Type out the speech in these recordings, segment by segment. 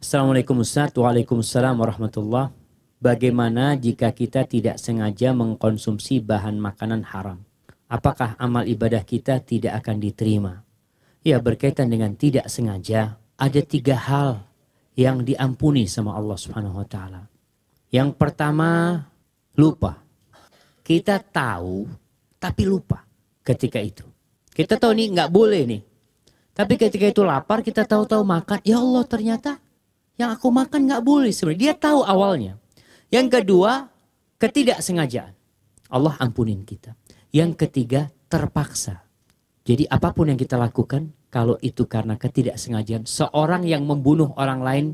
Assalamualaikum Ustaz. Waalaikumsalam warahmatullah. Bagaimana jika kita tidak sengaja mengkonsumsi bahan makanan haram? Apakah amal ibadah kita tidak akan diterima? Ya, berkaitan dengan tidak sengaja, ada 3 hal yang diampuni sama Allah Subhanahu wa taala. Yang pertama, lupa. Kita tahu tapi lupa ketika itu. Kita tahu nih nggak boleh nih. Tapi ketika itu lapar, kita tahu-tahu makan. Ya Allah, ternyata yang aku makan nggak boleh sebenarnya. Dia tahu awalnya. Yang kedua, ketidaksengajaan. Allah ampunin kita. Yang ketiga, terpaksa. Jadi apapun yang kita lakukan, kalau itu karena ketidaksengajaan, seorang yang membunuh orang lain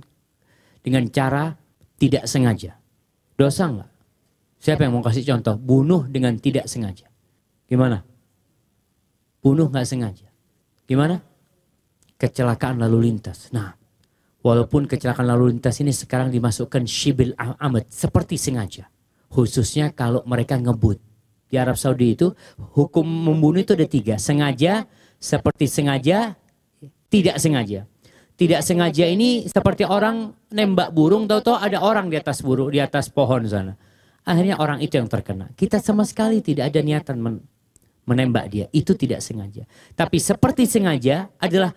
dengan cara tidak sengaja, dosa nggak? Siapa yang mau kasih contoh? Bunuh dengan tidak sengaja. Gimana? Bunuh nggak sengaja. Gimana? Kecelakaan lalu lintas. Nah, walaupun kecelakaan lalu lintas ini sekarang dimasukkan syibil amat, seperti sengaja. Khususnya kalau mereka ngebut. Di Arab Saudi itu hukum membunuh itu ada 3. Sengaja, seperti sengaja, tidak sengaja. Tidak sengaja ini seperti orang nembak burung, tahu-tahu ada orang di atas burung, di atas pohon sana. Akhirnya orang itu yang terkena. Kita sama sekali tidak ada niatan menembak dia. Itu tidak sengaja. Tapi seperti sengaja adalah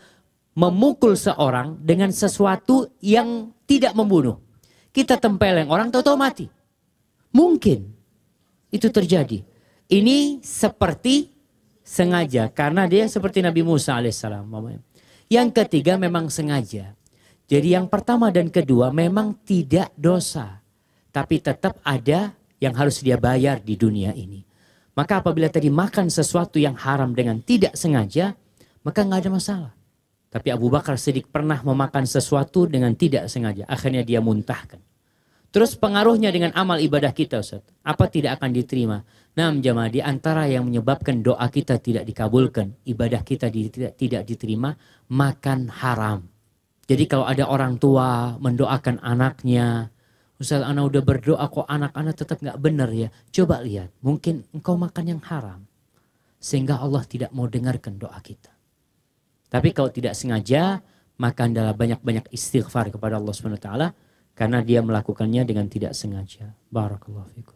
memukul seorang dengan sesuatu yang tidak membunuh. Kita tempeleng orang, tahu-tahu mati. Mungkin itu terjadi. Ini seperti sengaja karena dia seperti Nabi Musa alaihissalam. Yang ketiga memang sengaja. Jadi yang pertama dan kedua memang tidak dosa. Tapi tetap ada yang harus dia bayar di dunia ini. Maka apabila tadi makan sesuatu yang haram dengan tidak sengaja, maka nggak ada masalah. Tapi Abu Bakar Siddiq pernah memakan sesuatu dengan tidak sengaja. Akhirnya dia muntahkan. Terus pengaruhnya dengan amal ibadah kita, Ustaz. Apa tidak akan diterima? Nah, jamaah, di antara yang menyebabkan doa kita tidak dikabulkan, ibadah kita tidak diterima, makan haram. Jadi kalau ada orang tua mendoakan anaknya, Ustaz, anak udah berdoa kok anak-anak tetap nggak benar ya. Coba lihat, mungkin engkau makan yang haram. Sehingga Allah tidak mau dengarkan doa kita. Tapi kalau tidak sengaja, maka adalah banyak-banyak istighfar kepada Allah SWT. Karena dia melakukannya dengan tidak sengaja. Barakallahu fikum.